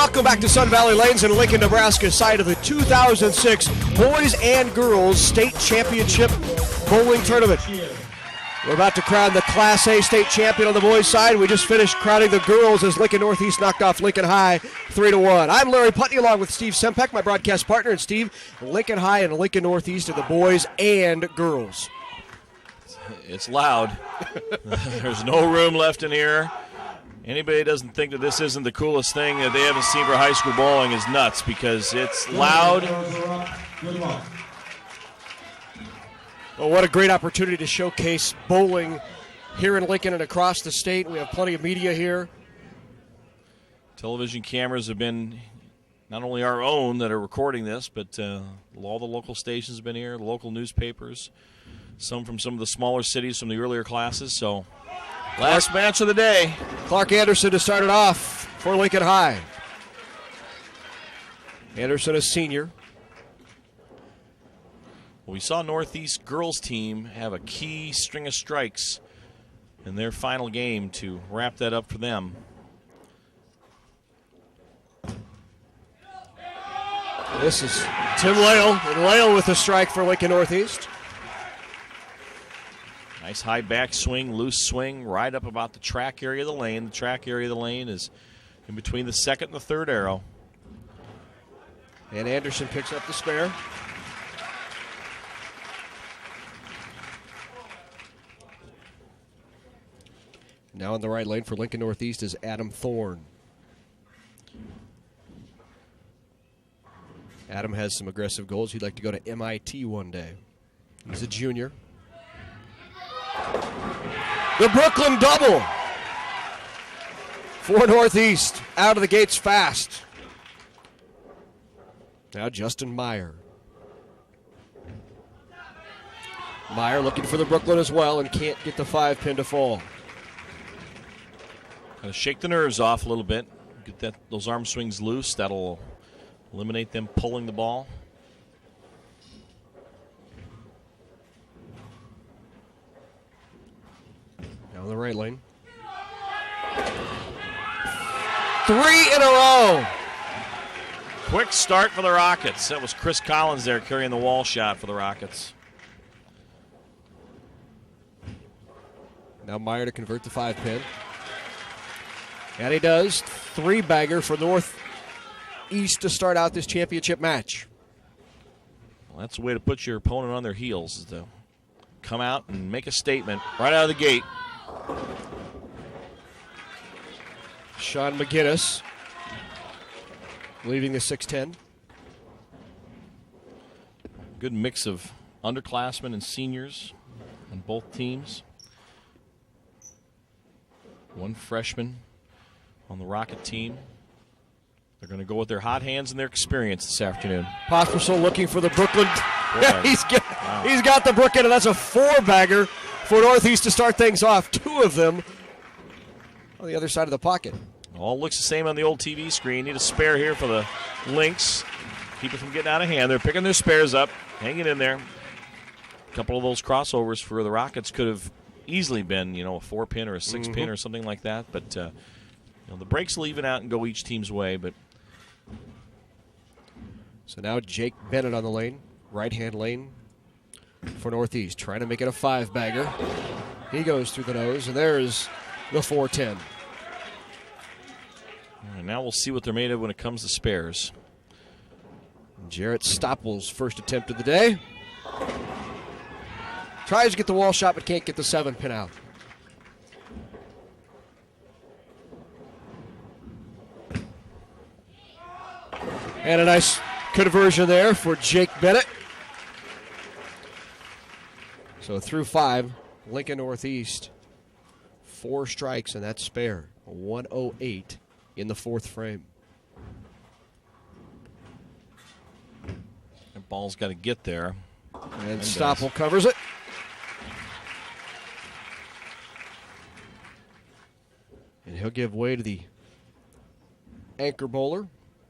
Welcome back to Sun Valley Lanes in Lincoln, Nebraska, site of the 2006 Boys and Girls State Championship Bowling Tournament. We're about to crown the Class A state champion on the boys' side. We just finished crowning the girls as Lincoln Northeast knocked off Lincoln High 3-1. I'm Larry Putney along with Steve Sempek, my broadcast partner. And Steve, Lincoln High and Lincoln Northeast are the boys and girls. It's loud. There's no room left in here. Anybody doesn't think that this isn't the coolest thing that they haven't seen for high school bowling is nuts, because it's loud. Well, what a great opportunity to showcase bowling here in Lincoln and across the state. We have plenty of media here. Television cameras have been not only our own that are recording this, but all the local stations have been here, the local newspapers, some from some of the smaller cities from the earlier classes. So, last match of the day. Clark Anderson to start it off for Lincoln High. Anderson, a senior. Well, we saw Northeast girls team have a key string of strikes in their final game to wrap that up for them. This is Tim Lale, and Lale with a strike for Lincoln Northeast. Nice high back swing, loose swing, right up about the track area of the lane. The track area of the lane is in between the second and the third arrow. And Anderson picks up the spare. Now in the right lane for Lincoln Northeast is Adam Thorne. Adam has some aggressive goals. He'd like to go to MIT one day. He's a junior. The Brooklyn double for Northeast. Out of the gates fast. Now Justin Meyer. Meyer looking for the Brooklyn as well and can't get the 5-pin to fall. Shake the nerves off a little bit. Get those arm swings loose. That'll eliminate them pulling the ball. Now in the right lane. 3 in a row. Quick start for the Rockets. That was Chris Collins there carrying the wall shot for the Rockets. Now Meyer to convert the 5-pin. And he does. 3-bagger for Northeast to start out this championship match. Well, that's the way to put your opponent on their heels, is to come out and make a statement right out of the gate. Sean McGinnis leaving the 6-10. Good mix of underclassmen and seniors on both teams. One freshman on the Rocket team. They're going to go with their hot hands and their experience this afternoon. Pospisil looking for the Brooklyn. He's got the Brooklyn, and that's a 4-bagger for Northeast to start things off. 2 of them on the other side of the pocket. All looks the same on the old TV screen. Need a spare here for the Lynx. Keep it from getting out of hand. They're picking their spares up, hanging in there. A couple of those crossovers for the Rockets could have easily been, a 4-pin or a 6-pin or something like that. But the breaks will even out and go each team's way. But so now Jake Bennett on the lane, right-hand lane for Northeast, trying to make it a 5-bagger. He goes through the nose, and there's the 4-10. And now we'll see what they're made of when it comes to spares. Jarrett Stoppel's first attempt of the day. Tries to get the wall shot, but can't get the 7-pin out. And a nice conversion there for Jake Bennett. So through 5, Lincoln Northeast, 4 strikes, and that's spare. 108 in the 4th frame. That ball's got to get there. And Stoppel covers it. And he'll give way to the anchor bowler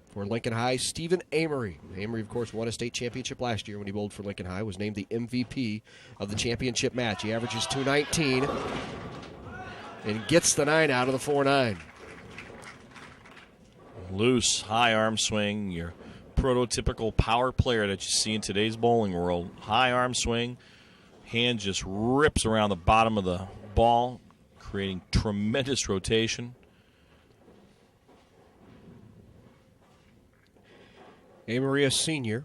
for Lincoln High, Stephen Amory. Amory, of course, won a state championship last year when he bowled for Lincoln High, was named the MVP of the championship match. He averages .219 and gets the 9 out of the 4-9. Loose, high arm swing, your prototypical power player that you see in today's bowling world. High arm swing, hand just rips around the bottom of the ball, creating tremendous rotation. Amory, a senior.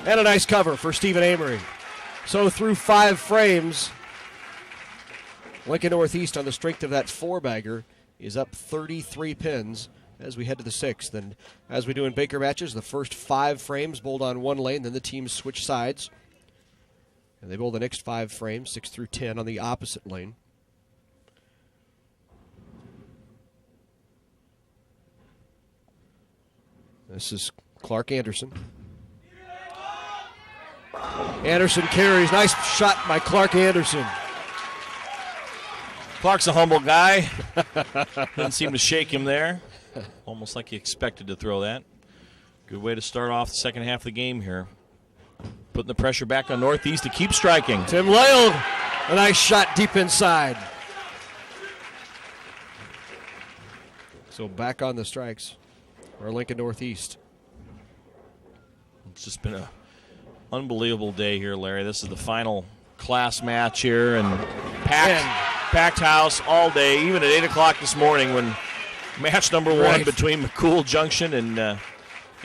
And a nice cover for Stephen Amory. So through 5 frames, Lincoln Northeast, on the strength of that 4-bagger, is up 33 pins as we head to the 6th. And as we do in Baker matches, the first 5 frames bowled on one lane, then the teams switch sides. And they bowl the next 5 frames, 6 through 10, on the opposite lane. This is Clark Anderson. Anderson carries. Nice shot by Clark Anderson. Clark's a humble guy. Didn't seem to shake him there. Almost like he expected to throw that. Good way to start off the second half of the game here. Putting the pressure back on Northeast to keep striking. Tim Lailed. A nice shot deep inside. So back on the strikes for Lincoln Northeast. It's just been an unbelievable day here, Larry. This is the final class match here, and packed house all day, even at 8 o'clock this morning when match number 1 between McCool Junction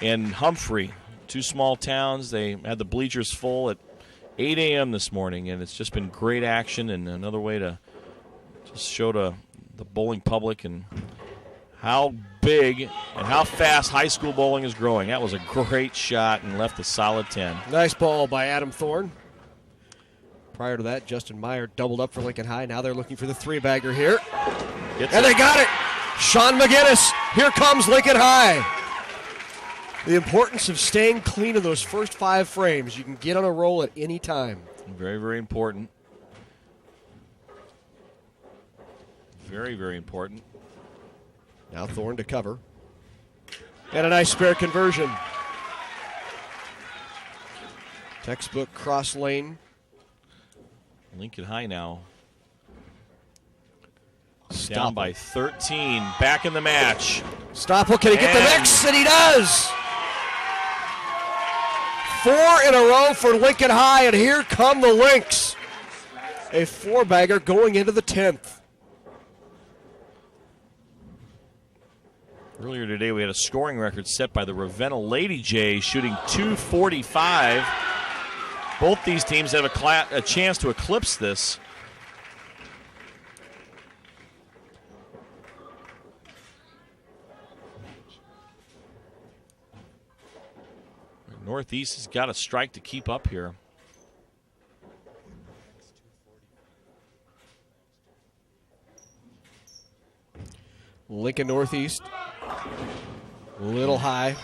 and Humphrey. 2 small towns. They had the bleachers full at 8 a.m. this morning, and it's just been great action and another way to just show to the bowling public and how big and how fast high school bowling is growing. That was a great shot and left a solid 10. Nice ball by Adam Thorne. Prior to that, Justin Meyer doubled up for Lincoln High. Now they're looking for the 3-bagger here. And they got it. Sean McGinnis. Here comes Lincoln High. The importance of staying clean in those first 5 frames. You can get on a roll at any time. Very, very important. Very, very important. Now Thorne to cover. And a nice spare conversion. Textbook cross lane. Lincoln High now down by 13. Back in the match. Stoppel, can he get the next? And he does. 4 in a row for Lincoln High, and here come the Lynx. A 4-bagger going into the 10th. Earlier today, we had a scoring record set by the Ravenna Lady Jays, shooting .245. Both these teams have a chance to eclipse this. Northeast has got a strike to keep up here. Lincoln Northeast, a little high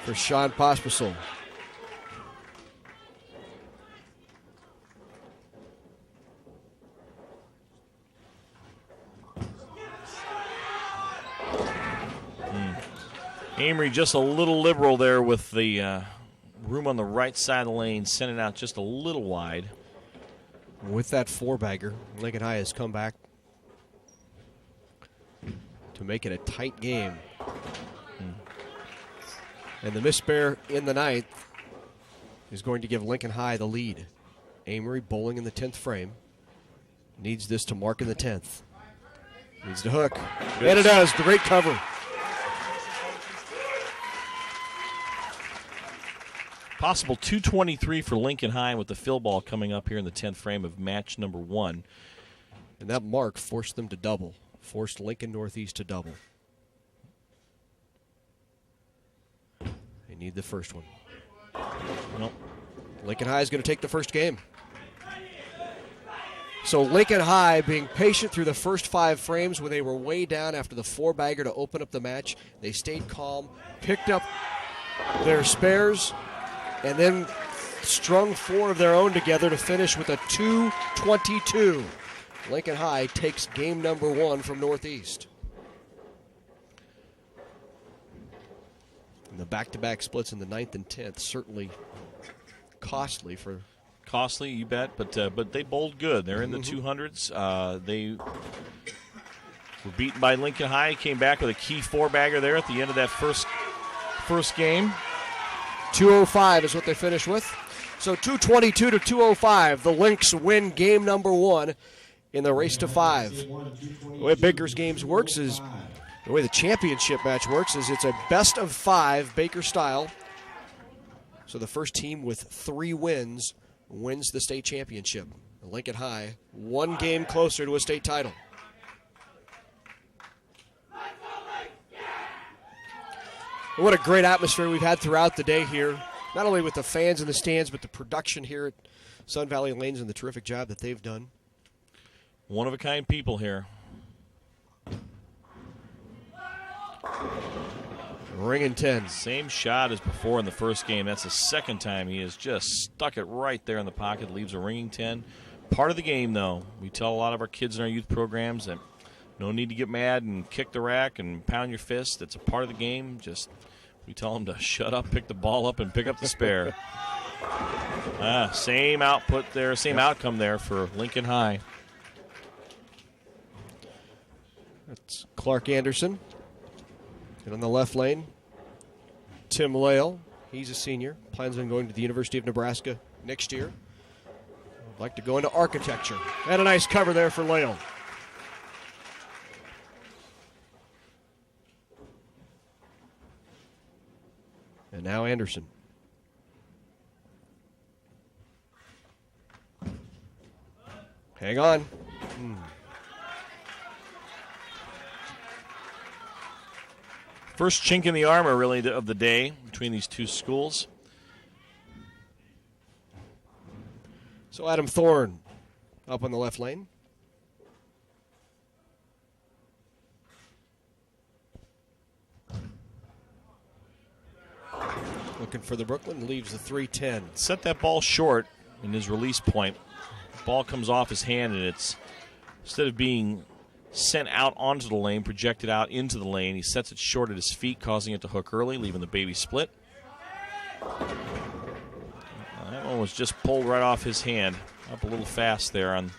for Sean Pospisil. Amory just a little liberal there with the room on the right side of the lane, sending out just a little wide. With that 4-bagger, Lincoln High has come back to make it a tight game. And the misspare in the 9th is going to give Lincoln High the lead. Amory bowling in the 10th frame. Needs this to mark in the 10th. Needs to hook. Good. And it does. The great cover. Possible 223 for Lincoln High with the fill ball coming up here in the 10th frame of match number 1. And that mark forced them to double. Forced Lincoln Northeast to double. They need the first one. Nope. Lincoln High is going to take the first game. So Lincoln High being patient through the first 5 frames when they were way down after the 4-bagger to open up the match. They stayed calm, picked up their spares, and then strung 4 of their own together to finish with a 2-22. Lincoln High takes game number 1 from Northeast. And the back-to-back splits in the 9th and 10th certainly costly for costly, you bet, but they bowled good. They're in the 200s. They were beaten by Lincoln High. Came back with a key 4-bagger there at the end of that first game. 205 is what they finished with. So 222 to 205. The Lynx win game number 1 in the race to 5. The way Baker's games works is, the way the championship match works is it's a best of 5 Baker style. So the first team with 3 wins wins the state championship. Lincoln High, 1 game closer to a state title. What a great atmosphere we've had throughout the day here, not only with the fans in the stands, but the production here at Sun Valley Lanes and the terrific job that they've done. One-of-a-kind people here. Ringing 10. Same shot as before in the first game. That's the second time he has just stuck it right there in the pocket, leaves a ringing 10. Part of the game, though. We tell a lot of our kids in our youth programs that no need to get mad and kick the rack and pound your fist. It's a part of the game. Just we tell them to shut up, pick the ball up, and pick up the spare. Same output there, same outcome there for Lincoln High. That's Clark Anderson. And on the left lane, Tim Lale. He's a senior. Plans on going to the University of Nebraska next year. Would like to go into architecture. And a nice cover there for Lale. And now Anderson. Hang on. First chink in the armor, really, of the day between these two schools. So Adam Thorne up on the left lane. Looking for the Brooklyn, leaves the 3-10. Set that ball short in his release point. Ball comes off his hand, and it's, instead of being sent out onto the lane, projected out into the lane, he sets it short at his feet, causing it to hook early, leaving the baby split. That one was just pulled right off his hand. Up a little fast there on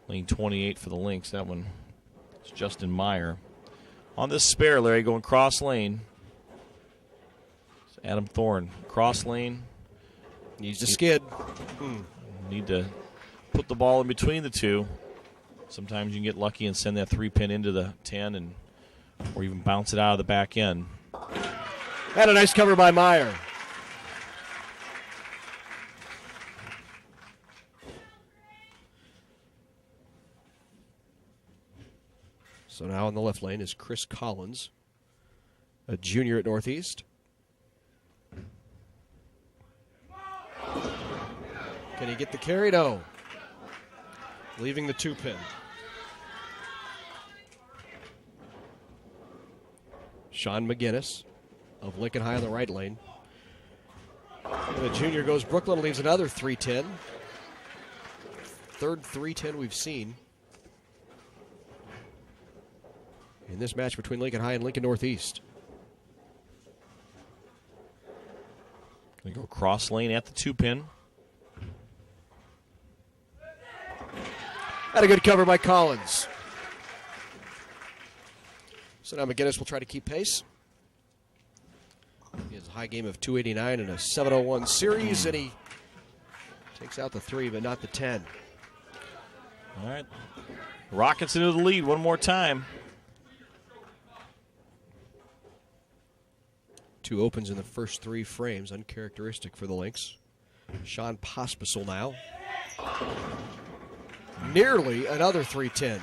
lane 28 for the Lynx. That one is Justin Meyer. On this spare, Larry, going cross lane. It's Adam Thorne. Cross lane. Needs to skid. Need to put the ball in between the two. Sometimes you can get lucky and send that 3-pin into the 10 or even bounce it out of the back end. And a nice cover by Meyer. So now on the left lane is Chris Collins, a junior at Northeast. Can he get the carry? No. Leaving the 2-pin. Sean McGinnis of Lincoln High on the right lane. And the junior goes Brooklyn, leaves another 3-10. Third 3-10 we've seen in this match between Lincoln High and Lincoln Northeast. Gonna go cross lane at the 2-pin. Had a good cover by Collins. So now McGinnis will try to keep pace. He has a high game of 289 and a 701 series, and he takes out the 3, but not the 10. All right. Rockets into the lead one more time. 2 opens in the first 3 frames, uncharacteristic for the Lynx. Sean Pospisil now. Nearly another 3-10.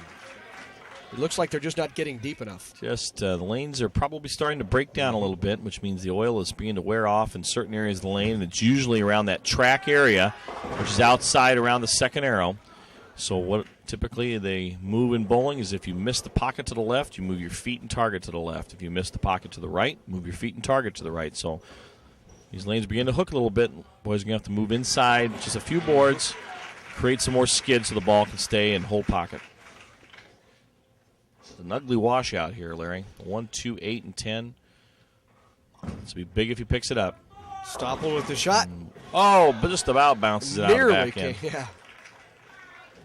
It looks like they're just not getting deep enough. The lanes are probably starting to break down a little bit, which means the oil is beginning to wear off in certain areas of the lane. And it's usually around that track area, which is outside around the second arrow. So what typically they move in bowling is if you miss the pocket to the left, you move your feet and target to the left. If you miss the pocket to the right, move your feet and target to the right. So these lanes begin to hook a little bit. Boys are going to have to move inside just a few boards, create some more skid so the ball can stay in whole pocket. It's an ugly washout here, Larry. 1, 2, 8, and 10. This will be big if he picks it up. Stoppel with the shot. Oh, but just about bounces it out of the back end. Yeah.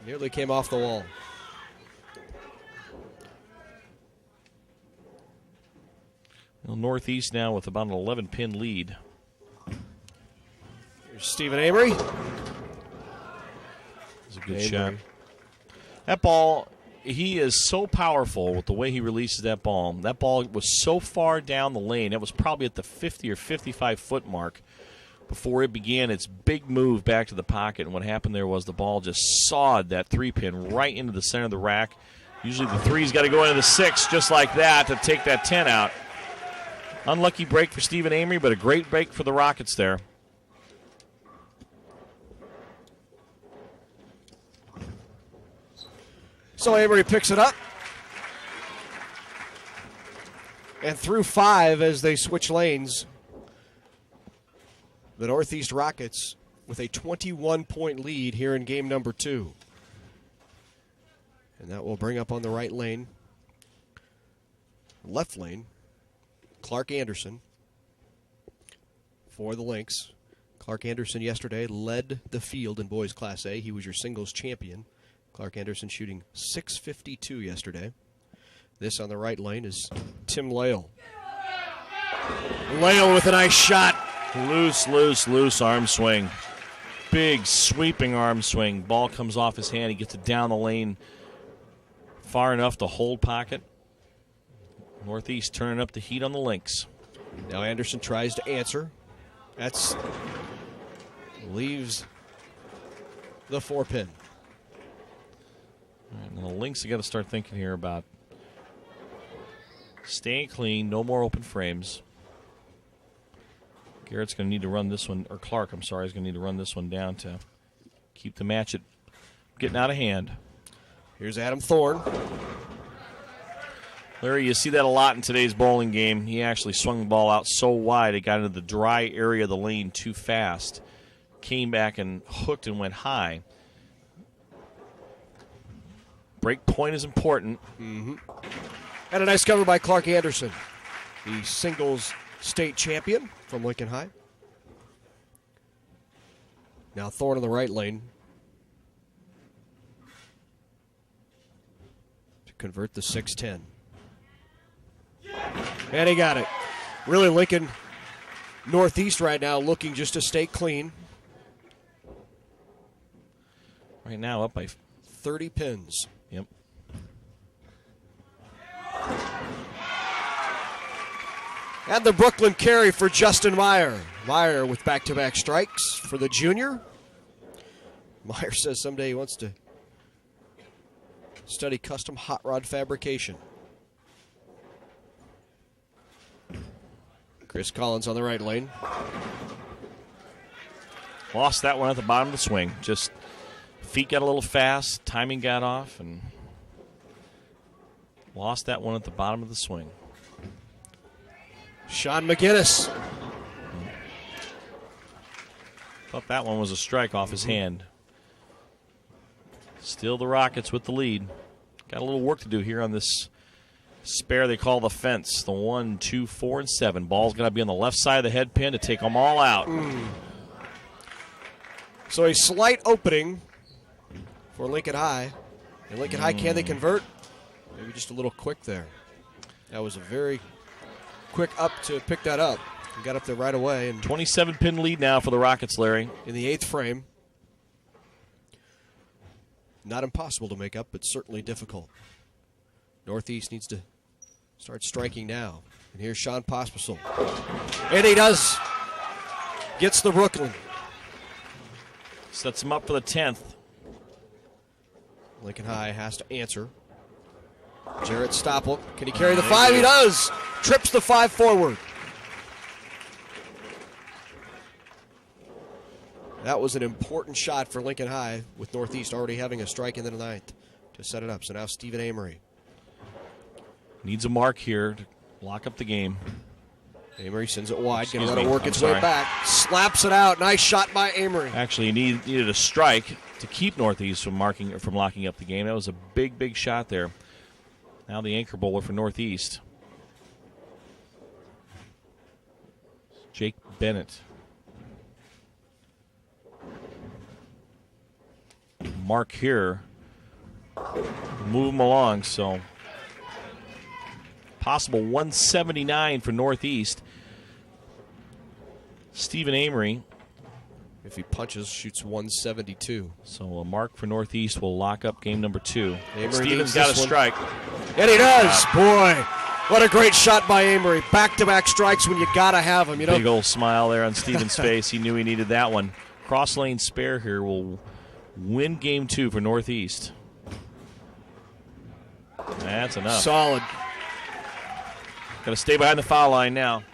Nearly came off the wall. Well, Northeast now with about an 11-pin lead. Here's Stephen Amory. It's a good shot. That ball, he is so powerful with the way he releases that ball. That ball was so far down the lane. It was probably at the 50 or 55-foot mark before it began its big move back to the pocket. And what happened there was the ball just sawed that 3-pin right into the center of the rack. Usually the 3's got to go into the 6 just like that to take that 10 out. Unlucky break for Stephen Amory, but a great break for the Rockets there. So Amory picks it up. And through 5 as they switch lanes. The Northeast Rockets with a 21-point lead here in game number 2. And that will bring up on the right lane. Left lane, Clark Anderson for the Lynx. Clark Anderson yesterday led the field in boys Class A. He was your singles champion. Clark Anderson shooting .652 yesterday. This on the right lane is Tim Lale. Lale with a nice shot. Loose arm swing. Big sweeping arm swing. Ball comes off his hand. He gets it down the lane far enough to hold pocket. Northeast turning up the heat on the Lynx. Now Anderson tries to answer. That's leaves the 4-pin. And the Lynx have got to start thinking here about staying clean, no more open frames. Garrett's going to need to run this one, or Clark, I'm sorry, is going to need to run this one down to keep the match at getting out of hand. Here's Adam Thorne. Larry, you see that a lot in today's bowling game. He actually swung the ball out so wide it got into the dry area of the lane too fast. Came back and hooked and went high. Break point is important. Mm-hmm. And a nice cover by Clark Anderson, the singles state champion from Lincoln High. Now Thorne in the right lane to convert the 6-10. And he got it. Really, Lincoln Northeast right now looking just to stay clean. Right now up by 30 pins. Yep. And the Brooklyn carry for Justin Meyer. Meyer with back-to-back strikes for the junior. Meyer says someday he wants to study custom hot rod fabrication. Chris Collins on the right lane. Lost that one at the bottom of the swing. Just feet got a little fast, timing got off, and lost that one at the bottom of the swing. Sean McGinnis. Thought that one was a strike off his hand. Still the Rockets with the lead. Got a little work to do here on this spare they call the fence. The 1, 2, 4, and 7. Ball's going to be on the left side of the head pin to take them all out. So a slight opening for Lincoln High. And Lincoln High, can they convert? Maybe just a little quick there. That was a very quick up to pick that up. He got up there right away. And 27-pin lead now for the Rockets, Larry. In the 8th frame. Not impossible to make up, but certainly difficult. Northeast needs to start striking now. And here's Sean Pospisil. And he does. Gets the Brooklyn. Sets him up for the 10th. Lincoln High has to answer. Jarrett Stoppel. Can he carry the 5? He does. Trips the 5 forward. That was an important shot for Lincoln High, with Northeast already having a strike in the 9th to set it up. So now Stephen Amory. Needs a mark here to lock up the game. Amory sends it wide. Going to let it work its way back. Slaps it out. Nice shot by Amory. Actually, he needed a strike to keep Northeast from locking up the game. That was a big, big shot there. Now the anchor bowler for Northeast. Jake Bennett. mark here. Move them along, so possible 179 for Northeast. Stephen Amory, if he punches, shoots 172. So a mark for Northeast will lock up game number 2. Amory Stevens got a strike. And he does. Boy, what a great shot by Amory. Back-to-back strikes when you got to have them. You know? Big old smile there on Stevens' face. He knew he needed that one. Cross lane spare here will win game 2 for Northeast. That's enough. Solid. Got to stay behind the foul line now.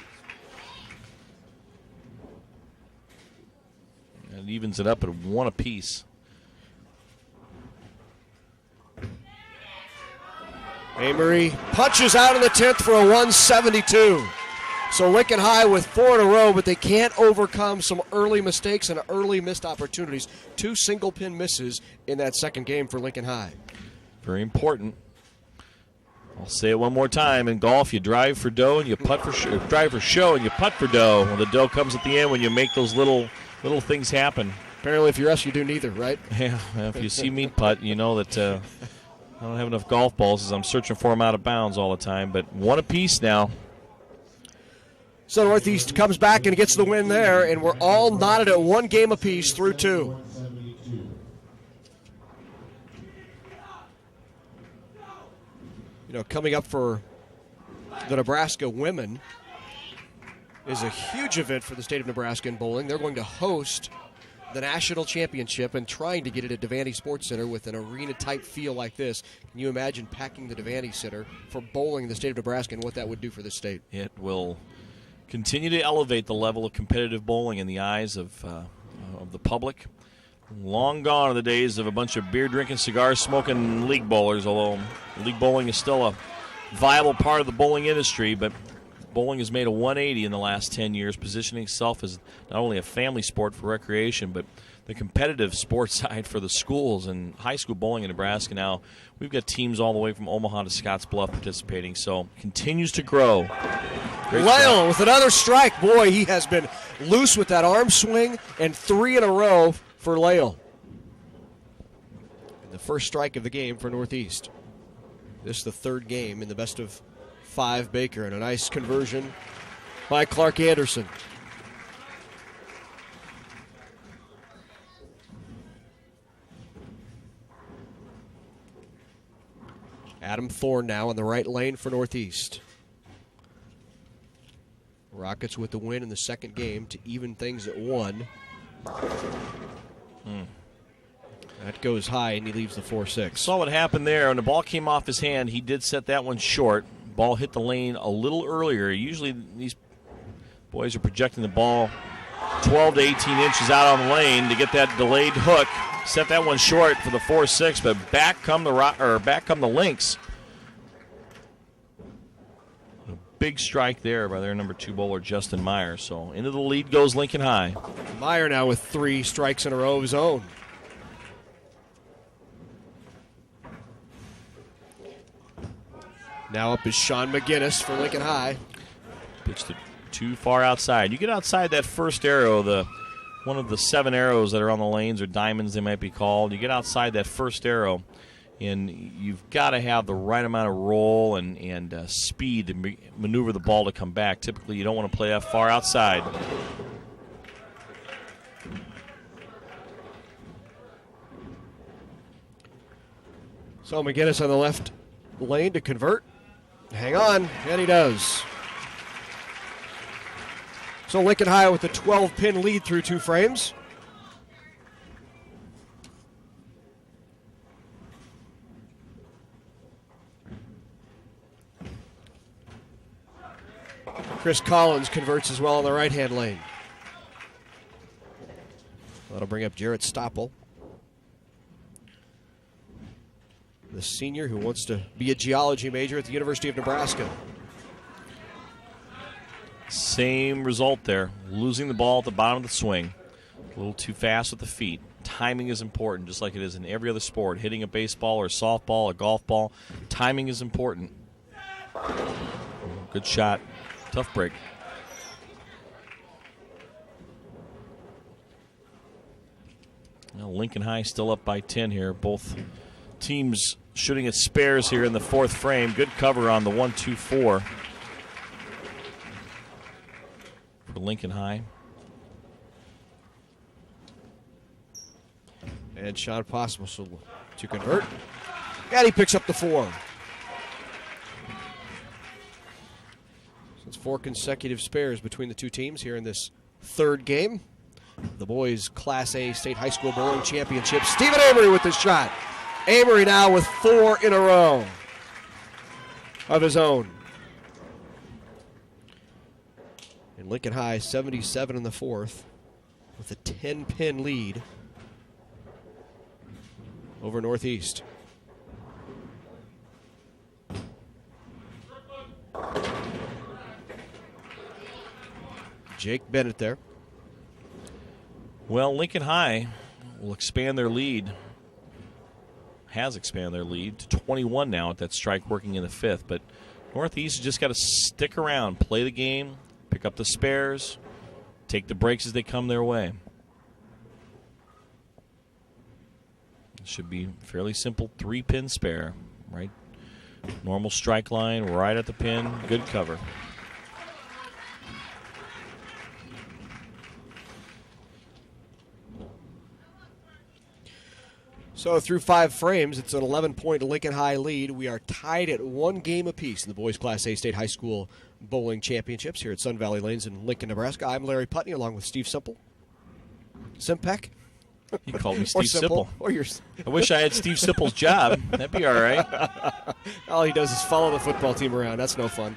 And evens it up at 1 apiece. Amory punches out in the 10th for a 172. So Lincoln High with 4 in a row, but they can't overcome some early mistakes and early missed opportunities. 2 single-pin misses in that second game for Lincoln High. Very important. I'll say it one more time. In golf, you drive for dough and you putt for drive for show and you putt for dough. Well, the dough comes at the end when you make those little things happen. Apparently, if you're us, you do neither, right? Yeah. If you see me putt, you know that I don't have enough golf balls as I'm searching for them out of bounds all the time. But 1 apiece now. So Northeast comes back and gets the win there, and we're all knotted at 1 game apiece through 2. You know, coming up for the Nebraska women is a huge event for the state of Nebraska in bowling. They're going to host the national championship and trying to get it at Devaney Sports Center with an arena-type feel like this. Can you imagine packing the Devaney Center for bowling in the state of Nebraska and what that would do for the state? It will continue to elevate the level of competitive bowling in the eyes of the public. Long gone are the days of a bunch of beer-drinking, cigar-smoking league bowlers, although league bowling is still a viable part of the bowling industry, but bowling has made a 180 in the last 10 years, positioning itself as not only a family sport for recreation, but the competitive sports side for the schools. And high school bowling in Nebraska now, we've got teams all the way from Omaha to Scottsbluff participating, so continues to grow. Lyle with another strike. Boy, he has been loose with that arm swing, and 3 in a row for Lale. The first strike of the game for Northeast. This is the 3rd game in the best of 5 Baker, and a nice conversion by Clark Anderson. Adam Thorne now in the right lane for Northeast. Rockets with the win in the second game to even things at 1. That goes high, and he leaves the 4-6. Saw what happened there. When the ball came off his hand, he did set that one short. Ball hit the lane a little earlier. Usually these boys are projecting the ball 12 to 18 inches out on the lane to get that delayed hook. Set that one short for the 4-6, but back come the Lynx. A big strike there by their number 2 bowler, Justin Meyer. So into the lead goes Lincoln High. Meyer now with 3 strikes in a row of his own. Now up is Sean McGinnis for Lincoln High. Pitched it too far outside. You get outside that first arrow, one of the 7 arrows that are on the lanes, or diamonds they might be called. You get outside that first arrow, and you've got to have the right amount of roll and speed to maneuver the ball to come back. Typically, you don't want to play that far outside. So McGinnis on the left lane to convert. Hang on, and he does. So Lincoln High with a 12-pin lead through 2 frames. Chris Collins converts as well on the right-hand lane. That'll bring up Jarrett Stoppel, the senior who wants to be a geology major at the University of Nebraska. Same result there. Losing the ball at the bottom of the swing. A little too fast with the feet. Timing is important, just like it is in every other sport. Hitting a baseball or a softball or golf ball, timing is important. Good shot. Tough break. Well, Lincoln High still up by 10 here. Both teams shooting at spares here in the fourth frame. Good cover on the 1-2-4 for Lincoln High. And Sean possible to convert. And he picks up the 4. So it's 4 consecutive spares between the two teams here in this third game. The boys' Class A State High School Bowling Championship. Stephen Amory with the shot. Amory now with 4 in a row of his own. And Lincoln High 77 in the fourth with a 10-pin lead over Northeast. Jake Bennett there. Well, Lincoln High will expand their lead. Has expanded their lead to 21 now with that strike working in the fifth. But Northeast has just got to stick around, play the game, pick up the spares, take the breaks as they come their way. It should be a fairly simple 3-pin spare, right? Normal strike line, right at the pin, good cover. So through 5 frames, it's an 11-point Lincoln High lead. We are tied at 1 game apiece in the boys' Class A State High School Bowling Championships here at Sun Valley Lanes in Lincoln, Nebraska. I'm Larry Putney along with Steve Simple. Simpek? You called me Steve Sipple. Or you're... I wish I had Steve Sipple's job. That'd be all right. All he does is follow the football team around. That's no fun.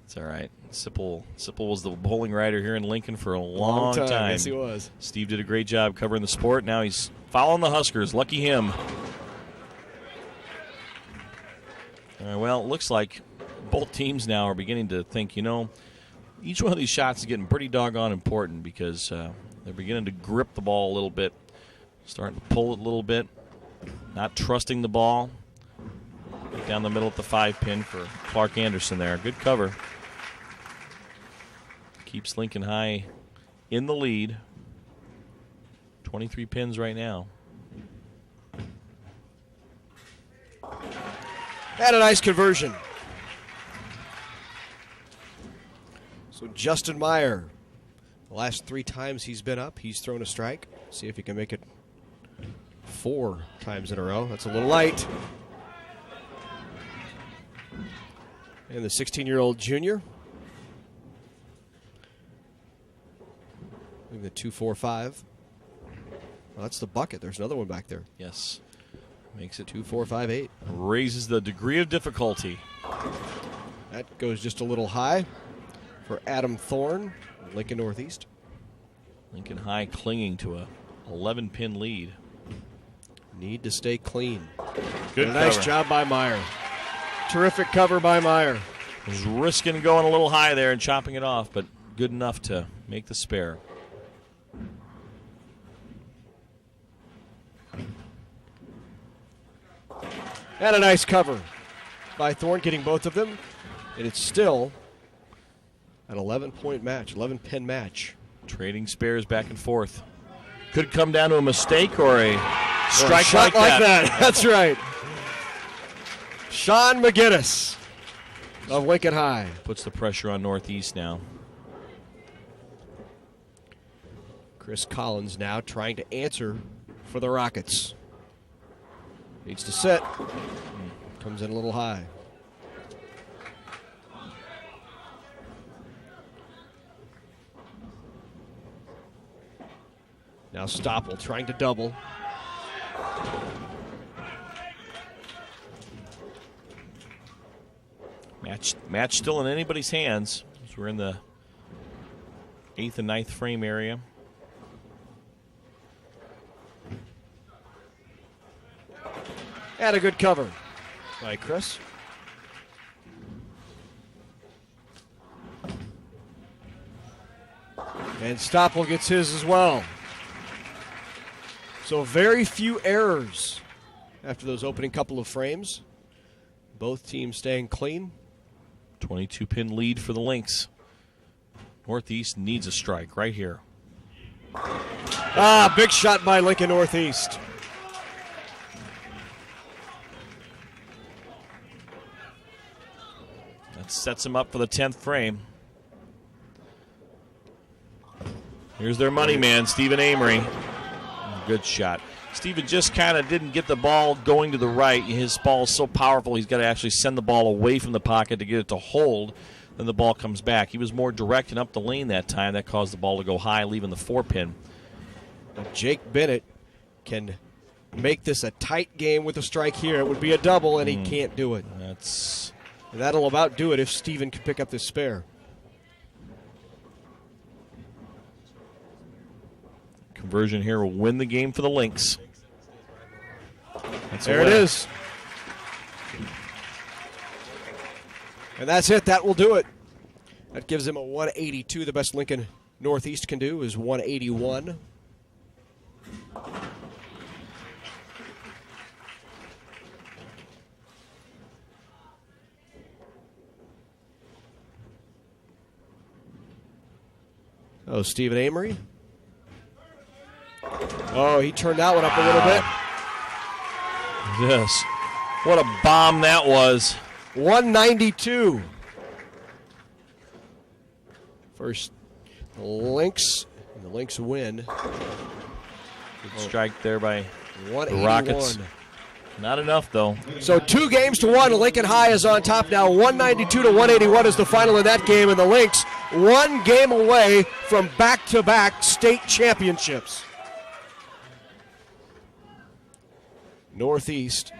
It's all right. Sipple was the bowling writer here in Lincoln for a long time. Yes, he was. Steve did a great job covering the sport. Now he's following the Huskers. Lucky him. All right, well, it looks like both teams now are beginning to think, each one of these shots is getting pretty doggone important because they're beginning to grip the ball a little bit, starting to pull it a little bit, not trusting the ball. Get down the middle at the 5-pin for Clark Anderson there. Good cover. Keeps Lincoln High in the lead. 23 pins right now. And a nice conversion. So Justin Meyer, the last 3 times he's been up, he's thrown a strike. See if he can make it 4 times in a row. That's a little light. And the 16-year-old junior. The 2-4-5. Well, that's the bucket. There's another one back there. Yes. Makes it 2-4-5-8. Raises the degree of difficulty. That goes just a little high for Adam Thorne, Lincoln Northeast. Lincoln High clinging to a 11-pin lead. Need to stay clean. Good cover. Nice job by Meyer. Terrific cover by Meyer. Was risking going a little high there and chopping it off, but good enough to make the spare. And a nice cover by Thorne, getting both of them. And it's still an 11-point match, 11-pin match. Trading spares back and forth. Could come down to a mistake or a strike shot like that. That's right. Sean McGinnis of Lincoln High. Puts the pressure on Northeast now. Chris Collins now trying to answer for the Rockets. Needs to sit. Comes in a little high. Now Stoppel trying to double. Match still in anybody's hands as we're in the 8th and 9th frame area. And a good cover by Chris. And Stoppel gets his as well. So very few errors after those opening couple of frames. Both teams staying clean. 22-pin lead for the Lynx. Northeast needs a strike right here. Big shot by Lincoln Northeast. That sets him up for the 10th frame. Here's their money man, Stephen Amory. Good shot. Stephen just kind of didn't get the ball going to the right. His ball is so powerful, he's got to actually send the ball away from the pocket to get it to hold. Then the ball comes back. He was more direct and up the lane that time. That caused the ball to go high, leaving the 4-pin. Jake Bennett can make this a tight game with a strike here. It would be a double, and he can't do it. That'll about do it if Stephen can pick up this spare. Conversion here will win the game for the Lynx. There it is. And that's it. That will do it. That gives him a 182. The best Lincoln Northeast can do is 181. Oh, Stephen Amory. Oh, he turned that one up a little bit. Yes. What a bomb that was. 192. First, the Lynx. And the Lynx win. Good strike there by the 181. Rockets. Not enough, though. So 2 games to 1. Lincoln High is on top now. 192 to 181 is the final of that game. And the Lynx 1 game away from back-to-back state championships. Northeast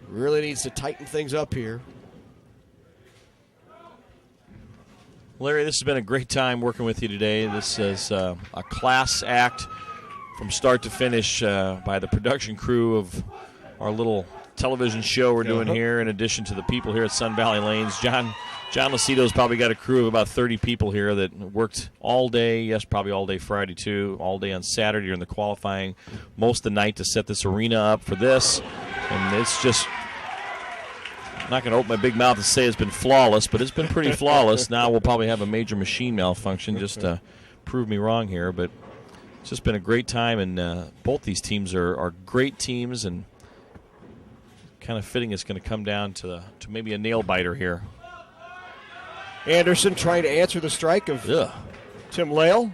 really needs to tighten things up here. Larry, this has been a great time working with you today. This is a class act from start to finish by the production crew of our little television show we're doing here, in addition to the people here at Sun Valley Lanes. John Lucito's probably got a crew of about 30 people here that worked all day, yes, probably all day Friday too, all day on Saturday during the qualifying, most of the night to set this arena up for this. And it's just, I'm not going to open my big mouth and say it's been flawless, but it's been pretty flawless. Now we'll probably have a major machine malfunction just to prove me wrong here, but it's just been a great time, and both these teams are great teams, and kind of fitting it's going to come down to maybe a nail biter here. Anderson trying to answer the strike of Tim Lale.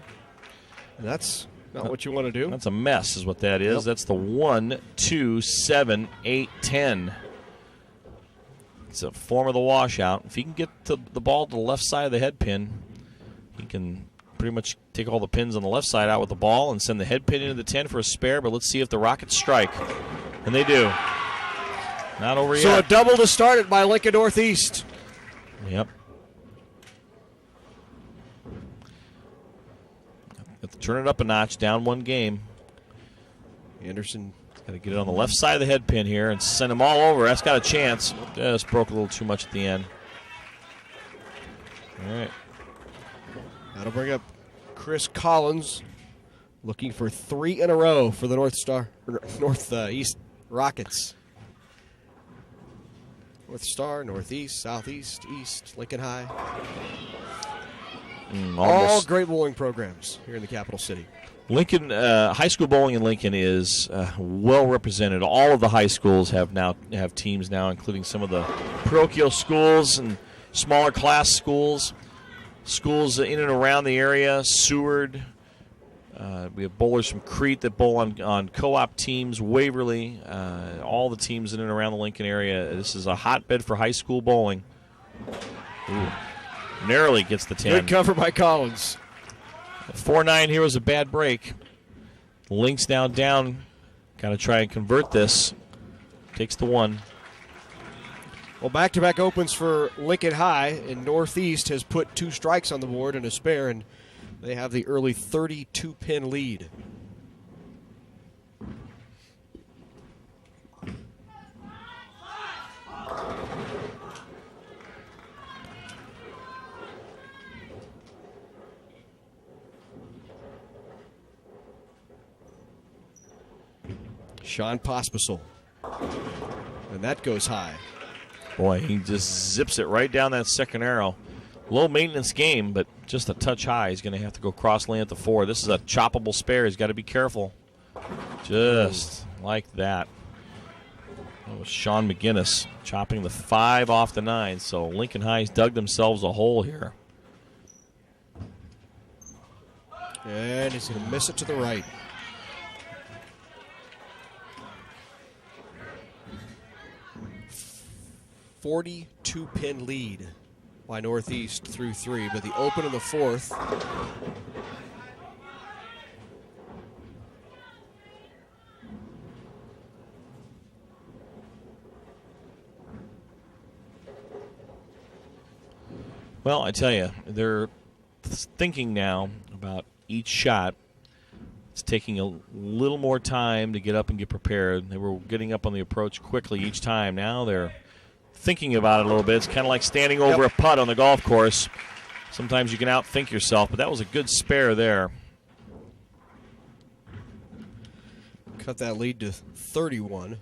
And that's not what you want to do. That's a mess is what that is. Yep. That's the 1, 2, 7, 8, 10. It's a form of the washout. If he can get the ball to the left side of the head pin, he can pretty much take all the pins on the left side out with the ball and send the head pin into the 10 for a spare. But let's see if the Rockets strike. And they do. Not over yet. So a double to start it by Lincoln Northeast. Yep. Have to turn it up a notch, down 1 game. Anderson got to get it on the left side of the head pin here and send him all over. That's got a chance. Just broke a little too much at the end. All right. That'll bring up Chris Collins, looking for 3 in a row for the Northeast Rockets. North Star, Northeast, Southeast, East, Lincoln High. All great bowling programs here in the capital city. Lincoln high school bowling in Lincoln is well represented. All of the high schools have teams now, including some of the parochial schools and smaller class schools. Schools in and around the area, Seward. We have bowlers from Crete that bowl on co-op teams, Waverly, all the teams in and around the Lincoln area. This is a hotbed for high school bowling. Ooh. Narrowly gets the 10. Good cover by Collins. 4-9 here was a bad break. Lynx now down. Got to try and convert this. Takes the 1. Well, back-to-back opens for Lincoln High, and Northeast has put 2 strikes on the board and a spare, and they have the early 32-pin lead. Sean Pospisil. And that goes high. Boy, he just zips it right down that second arrow. low maintenance game, but just a touch high. He's going to have to go cross lane at the 4. This is a choppable spare. He's got to be careful. Just like that. That was Sean McGinnis chopping the 5 off the 9. So Lincoln High's dug themselves a hole here. And he's going to miss it to the right. "42-pin lead by Northeast through 3, but the open in the 4th. Well, I tell you, they're thinking now about each shot. It's taking a little more time to get up and get prepared. They were getting up on the approach quickly each time. Now they're thinking about it a little bit. It's kind of like standing over a putt on the golf course. Sometimes you can outthink yourself, but that was a good spare there. Cut that lead to 31.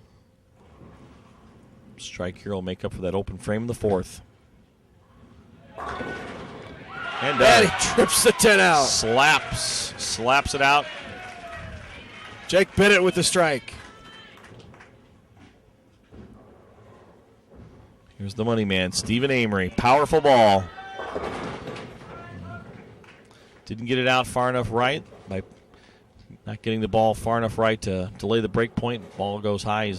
Strike here will make up for that open frame in the 4th. And he trips the 10 out. Slaps it out. Jake Bennett with the strike. Here's the money man, Stephen Amory. Powerful ball. Didn't get it out far enough right by not getting the ball far enough right to delay the break point. Ball goes high.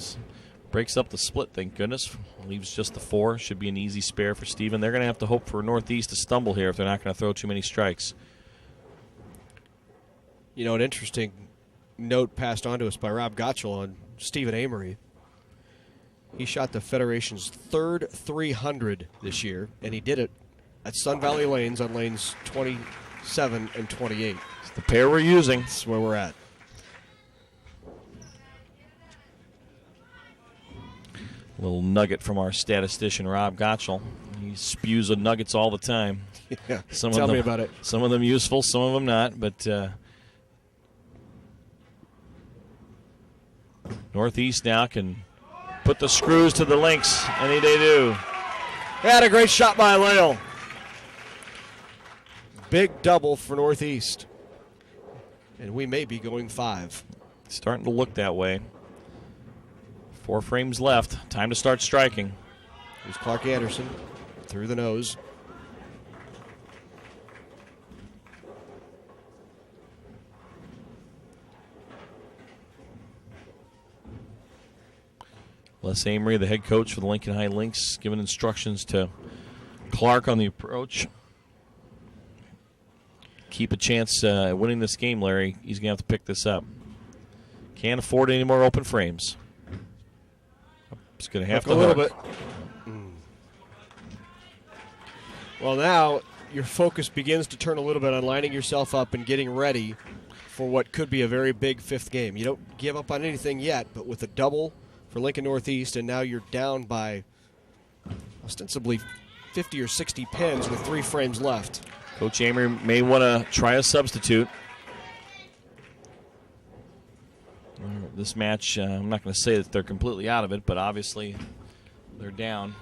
Breaks up the split, thank goodness. Leaves just the 4. Should be an easy spare for Stephen. They're going to have to hope for Northeast to stumble here if they're not going to throw too many strikes. You know, an interesting note passed on to us by Rob Gottschall on Stephen Amory. He shot the Federation's 3rd 300 this year, and he did it at Sun Valley Lanes on lanes 27 and 28. It's the pair we're using. That's where we're at. A little nugget from our statistician, Rob Gottschall. He spews the nuggets all the time. Yeah, Tell me about it. Some of them useful, some of them not, but Northeast now can put the screws to the links, and they do. Had a great shot by Lale. Big double for Northeast. And we may be going 5. Starting to look that way. 4 frames left. Time to start striking. Here's Clark Anderson through the nose. Les Amory, the head coach for the Lincoln High Lynx, giving instructions to Clark on the approach. Keep a chance at winning this game, Larry. He's going to have to pick this up. Can't afford any more open frames. He's going to have to a little bit. Well, now your focus begins to turn a little bit on lining yourself up and getting ready for what could be a very big 5th game. You don't give up on anything yet, but with a double for Lincoln Northeast, and now you're down by ostensibly 50 or 60 pins with 3 frames left. Coach Amory may want to try a substitute. This match, I'm not going to say that they're completely out of it, but obviously they're down.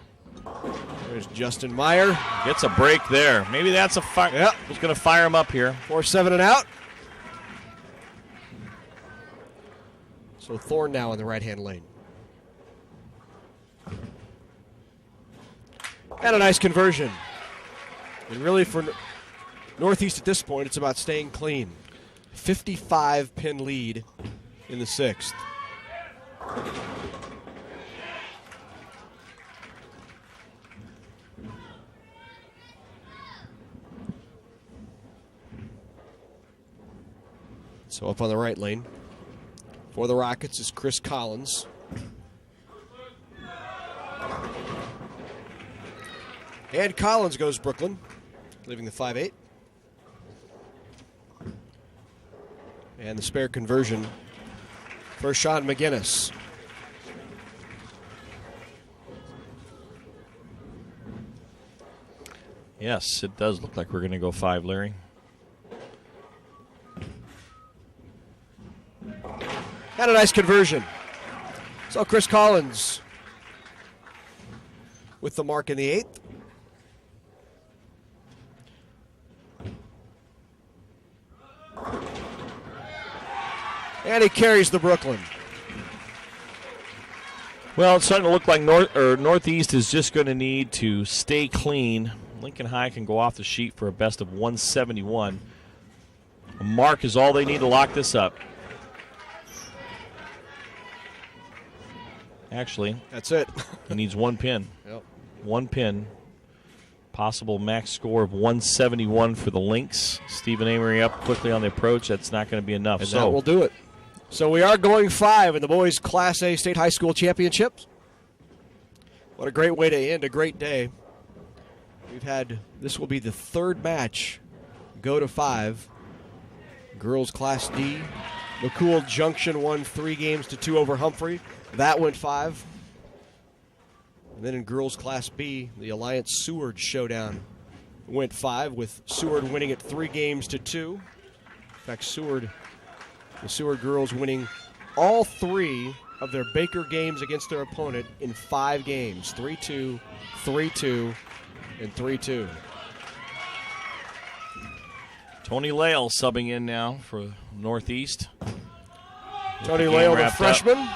There's Justin Meyer. Gets a break there. Maybe that's a fire. Yep. Who's going to fire him up here? 4-7 and out. So Thorne now in the right-hand lane. And a nice conversion. And really for Northeast at this point, it's about staying clean. 55-pin lead in the 6th. So up on the right lane for the Rockets is Chris Collins. And Collins goes Brooklyn, leaving the 5-8. And the spare conversion for Sean McGinnis. Yes, it does look like we're going to go 5, Larry. And a nice conversion. So Chris Collins with the mark in the 8th. And he carries the Brooklyn. Well, it's starting to look like Northeast is just going to need to stay clean. Lincoln High can go off the sheet for a best of 171. A mark is all they need to lock this up. Actually, that's it. He needs one pin. Yep. One pin. Possible max score of 171 for the Lynx. Stephen Amory up quickly on the approach. That's not going to be enough. And that will do it. So we are going 5 in the boys' Class A State High School Championships. What a great way to end a great day. This will be the third match. Go to 5. Girls Class D. McCool Junction won 3 games to 2 over Humphrey. That went 5. And then in Girls Class B, the Alliance Seward showdown went 5, with Seward winning it 3 games to 2. In fact, the Seward girls winning all 3 of their Baker games against their opponent in 5 games. 3-2, 3-2, and 3-2. Tony Lale subbing in now for Northeast. Tony Lale, the freshman.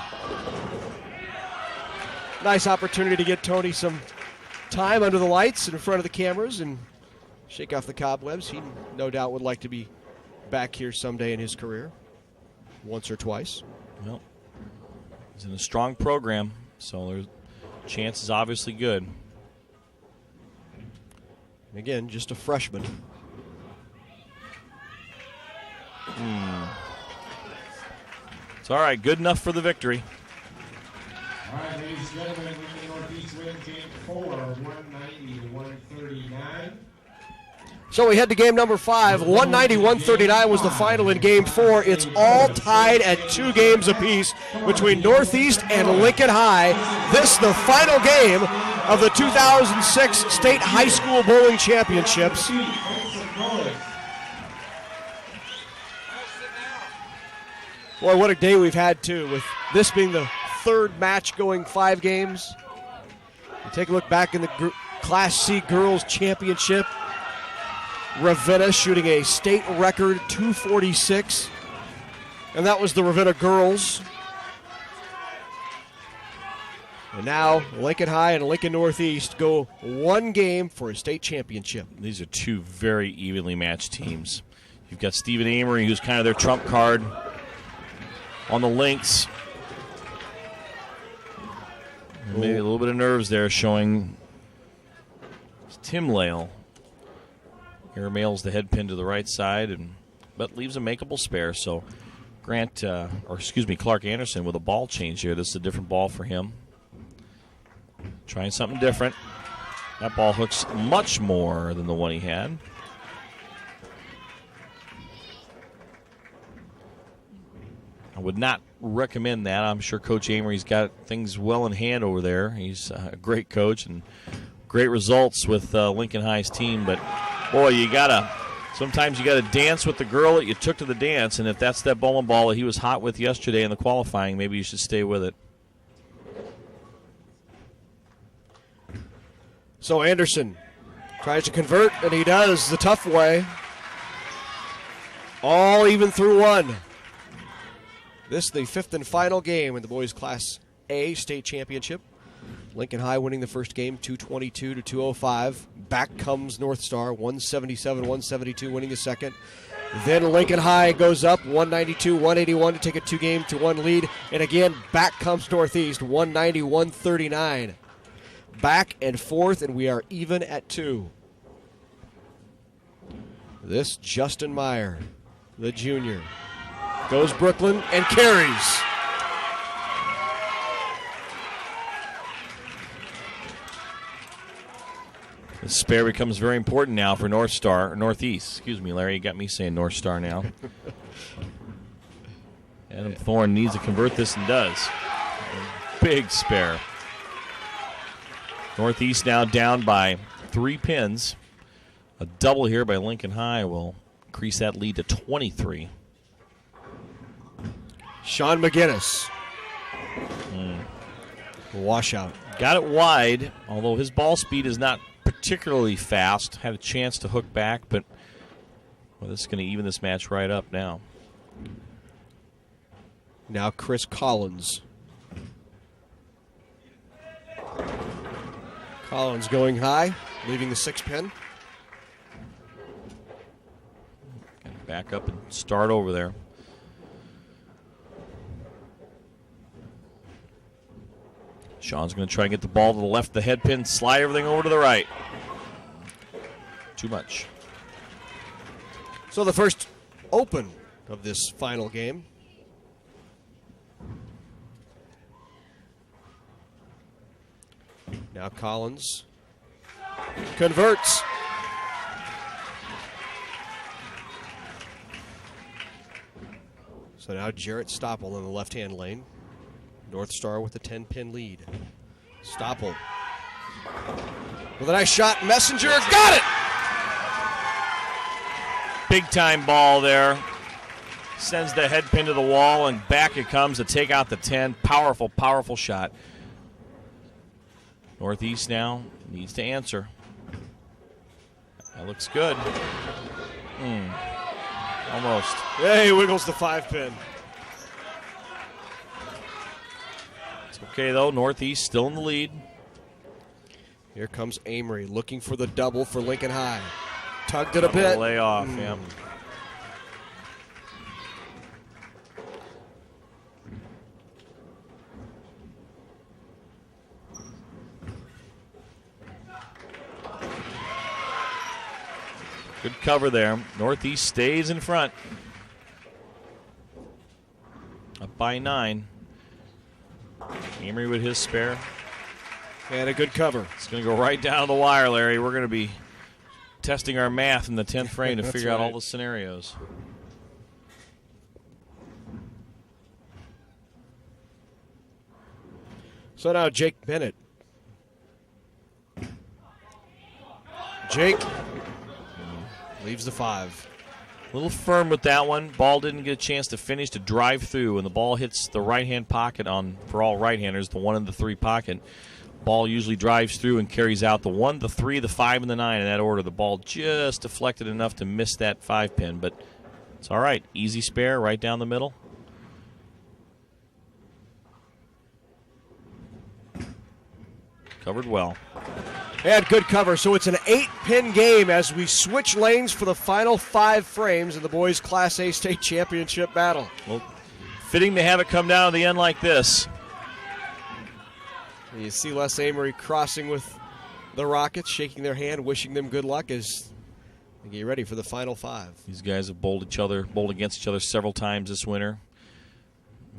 Nice opportunity to get Tony some time under the lights and in front of the cameras and shake off the cobwebs. He no doubt would like to be back here someday in his career, once or twice. Well, he's in a strong program, so their chance is obviously good. And again, just a freshman. It's all right. Good enough for the victory. All right, ladies and gentlemen, Lincoln Northeast wins game 4, 190 to 139. So we head to game number 5. 190-139 was the final in game 4. It's all tied at 2 games apiece between Northeast and Lincoln High. This the final game of the 2006 State High School Bowling Championships. Boy, what a day we've had, too, with this being the third match going 5 games. You take a look back in the Class C Girls Championship. Ravenna shooting a state record 246. And that was the Ravenna girls. And now Lincoln High and Lincoln Northeast go 1 game for a state championship. These are 2 very evenly matched teams. You've got Stephen Amory, who's kind of their trump card on the Lynx. Maybe a little bit of nerves there showing Tim Lale. Airmails the head pin to the right side, but leaves a makeable spare. So Clark Anderson with a ball change here. This is a different ball for him. Trying something different. That ball hooks much more than the one he had. I would not recommend that. I'm sure Coach Amory's got things well in hand over there. He's a great coach and great results with Lincoln High's team. But, boy, sometimes you got to dance with the girl that you took to the dance. And if that's that bowling ball that he was hot with yesterday in the qualifying, maybe you should stay with it. So Anderson tries to convert, and he does the tough way. All even through 1. This is the 5th and final game in the boys' Class A state championship. Lincoln High winning the first game, 222 to 205. Back comes North Star, 177-172, winning the second. Then Lincoln High goes up, 192-181 to take a 2-game-to-1 lead. And again, back comes Northeast, 190-139. Back and forth, and we are even at 2. This Justin Meyer, the junior, goes Brooklyn and carries. The spare becomes very important now for Northeast. Excuse me, Larry, you got me saying North Star now. Adam Thorne needs to convert this and does. Big spare. Northeast now down by 3 pins. A double here by Lincoln High will increase that lead to 23. Sean McGinnis. Washout. Got it wide, although his ball speed is not particularly fast. Had a chance to hook back, but this is going to even this match right up now. Now Chris Collins. Collins going high, leaving the 6-pin. Back up and start over there. Sean's going to try and get the ball to the left of the head pin, slide everything over to the right. Too much. So the first open of this final game. Now Collins converts. So now Jarrett Stoppel in the left-hand lane. North Star with a 10-pin lead. Stoppel with a nice shot. Messenger got it! Big-time ball there. Sends the head pin to the wall, and back it comes to take out the 10. Powerful, powerful shot. Northeast now needs to answer. That looks good. Almost. Yeah, he wiggles the 5-pin. It's okay, though. Northeast still in the lead. Here comes Amory looking for the double for Lincoln High. Tugged it a bit. Lay off, yeah. Good cover there. Northeast stays in front. Up by 9. Amory with his spare. And a good cover. It's going to go right down the wire, Larry. We're going to be testing our math in the 10th frame to figure out all the scenarios. So now Jake Bennett. Jake leaves the 5. A little firm with that one. Ball didn't get a chance to finish, to drive through, and the ball hits the right-hand pocket for all right-handers, the 1 and the 3 pocket. Ball usually drives through and carries out the 1, the 3, the 5, and the 9 in that order. The ball just deflected enough to miss that 5-pin, but it's all right. Easy spare right down the middle. Covered well. And good cover, so it's an 8-pin game as we switch lanes for the final 5 frames in the boys' Class A state championship battle. Well, fitting to have it come down to the end like this. You see Les Amory crossing with the Rockets, shaking their hand, wishing them good luck as they get ready for the final 5. These guys have bowled against each other several times this winter.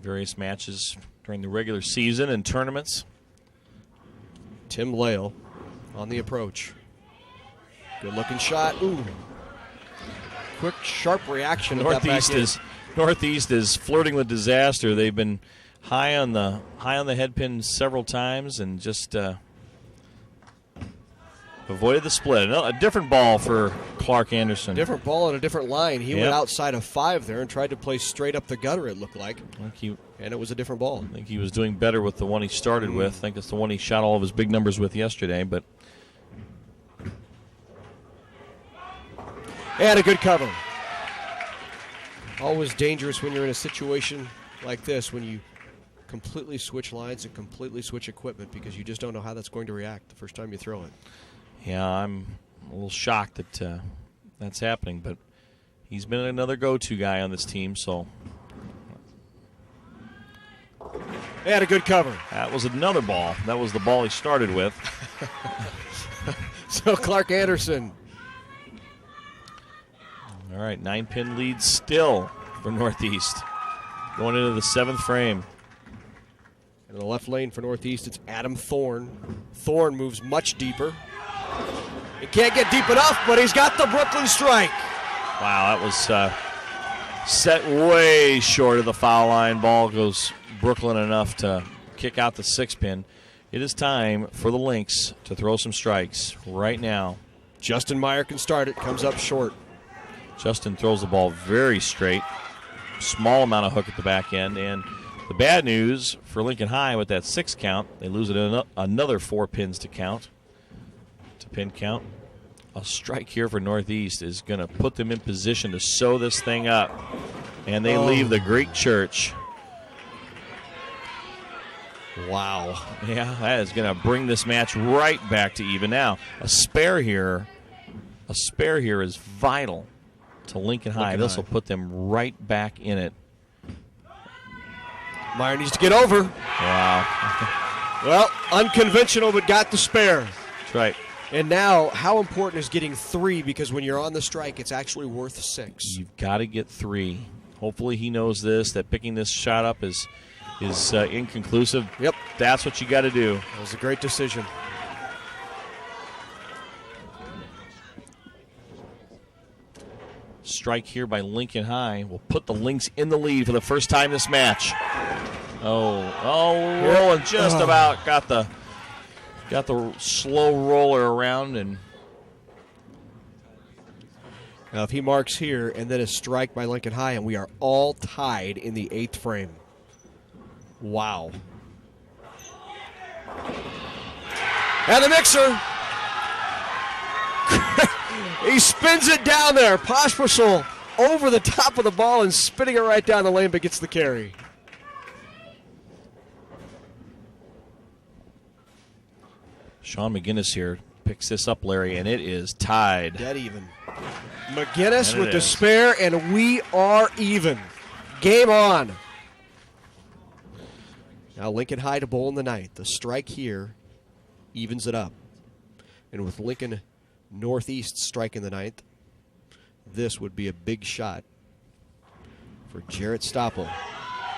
Various matches during the regular season and tournaments. Tim Lale on the approach. Good looking shot. Ooh. Quick, sharp reaction. Northeast is flirting with disaster. They've been high on the head pin several times and just avoided the split. A different ball for Clark Anderson. Different ball and a different line. He went outside of 5 there and tried to play straight up the gutter, it looked like. And it was a different ball. I think he was doing better with the one he started with. I think it's the one he shot all of his big numbers with yesterday. But and a good cover. Always dangerous when you're in a situation like this, when you completely switch lines and completely switch equipment, because you just don't know how that's going to react the first time you throw it. Yeah, I'm a little shocked that that's happening, but he's been another go-to guy on this team, so. And a good cover. That was another ball. That was the ball he started with. So Clark Anderson. All right, 9-pin lead still for Northeast. Going into the 7th frame. In the left lane for Northeast, it's Adam Thorne. Thorne moves much deeper. He can't get deep enough, but he's got the Brooklyn strike. Wow, that was set way short of the foul line. Ball goes Brooklyn enough to kick out the 6-pin. It is time for the Lynx to throw some strikes right now. Justin Meyer can start it, comes up short. Justin throws the ball very straight. Small amount of hook at the back end. And the bad news for Lincoln High with that 6 count, they lose it another 4 pins to count. To pin count. A strike here for Northeast is going to put them in position to sew this thing up. And they leave the Greek church Wow. Yeah, that is going to bring this match right back to even. Now, a spare here is vital to Lincoln High. This will put them right back in it. Meyer needs to get over. Wow. Well, unconventional, but got the spare. That's right. And now, how important is getting 3? Because when you're on the strike, it's actually worth 6. You've got to get 3. Hopefully he knows this, that picking this shot up is inconclusive. Yep. That's what you got to do. That was a great decision. Strike here by Lincoln High will put the Lynx in the lead for the first time this match. Rolling just about got the slow roller around, and now if he marks here and then a strike by Lincoln High, and we are all tied in the 8th frame. Wow. And the mixer. He spins it down there. Pospisil over the top of the ball and spinning it right down the lane, but gets the carry. Sean McGinnis here picks this up, Larry, and it is tied. Dead even. McGinnis with the spare, and we are even. Game on. Now Lincoln High to bowl in the 9th. The strike here evens it up. And with Lincoln Northeast striking the 9th, this would be a big shot for Jarrett Stoppel.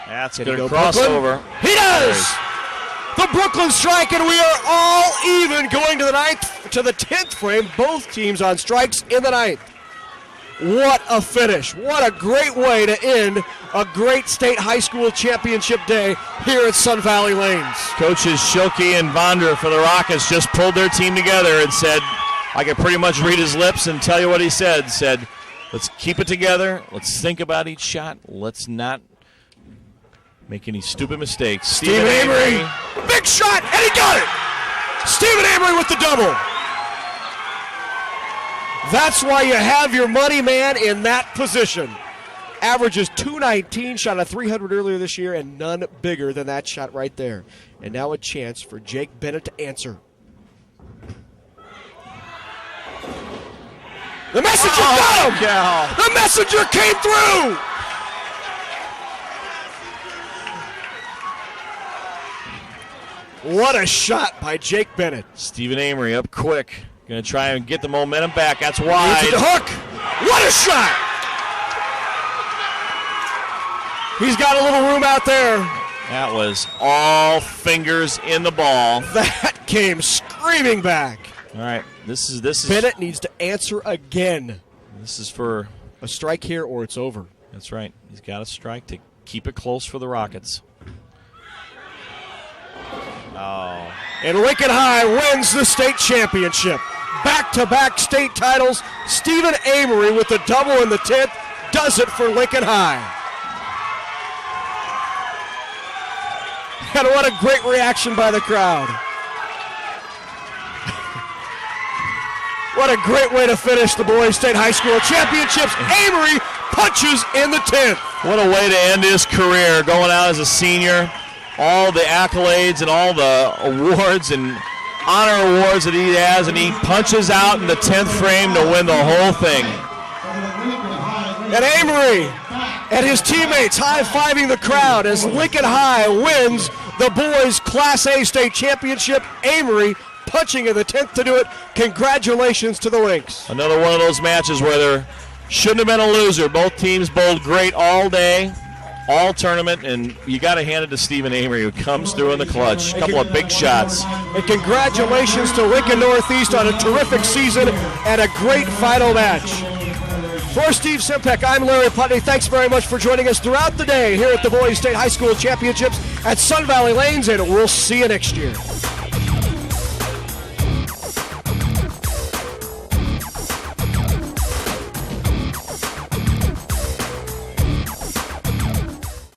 That's a good crossover. He does! The Brooklyn strike, and we are all even going to the 9th, to the 10th frame. Both teams on strikes in the 9th. What a finish. What a great way to end a great state high school championship day here at Sun Valley Lanes. Coaches Schilke and Vonder for the Rockets just pulled their team together and said, I could pretty much read his lips and tell you what he said. Said, let's keep it together. Let's think about each shot. Let's not make any stupid mistakes. Stephen Amory. Big shot, and he got it. Stephen Amory with the double. That's why you have your money man in that position. Averages .219, shot a .300 earlier this year, and none bigger than that shot right there. And now a chance for Jake Bennett to answer. The messenger got him! Yeah. The messenger came through! What a shot by Jake Bennett. Stephen Amory up quick. Going to try and get the momentum back. That's wide. It's the hook. What a shot! He's got a little room out there. That was all fingers in the ball. That came screaming back. All right, this is Bennett needs to answer again. This is for a strike here or it's over. That's right. He's got a strike to keep it close for the Rockets. Oh. And Lincoln High wins the state championship. Back-to-back state titles. Stephen Amory with the double in the 10th does it for Lincoln High. And what a great reaction by the crowd. What a great way to finish the boys' state high school championships. Amory punches in the 10th. What a way to end his career, going out as a senior. All the accolades and all the awards and honor awards that he has, and he punches out in the 10th frame to win the whole thing. And Amory and his teammates high-fiving the crowd as Lincoln High wins the boys' Class A state championship. Amory punching in the 10th to do it. Congratulations to the Lynx. Another one of those matches where there shouldn't have been a loser. Both teams bowled great all day, all tournament, and you got to hand it to Stephen Amory, who comes through in the clutch. A couple of big shots. And congratulations to Lincoln Northeast on a terrific season and a great final match. For Steve Simpek, I'm Larry Putney. Thanks very much for joining us throughout the day here at the Boys State High School Championships at Sun Valley Lanes, and we'll see you next year.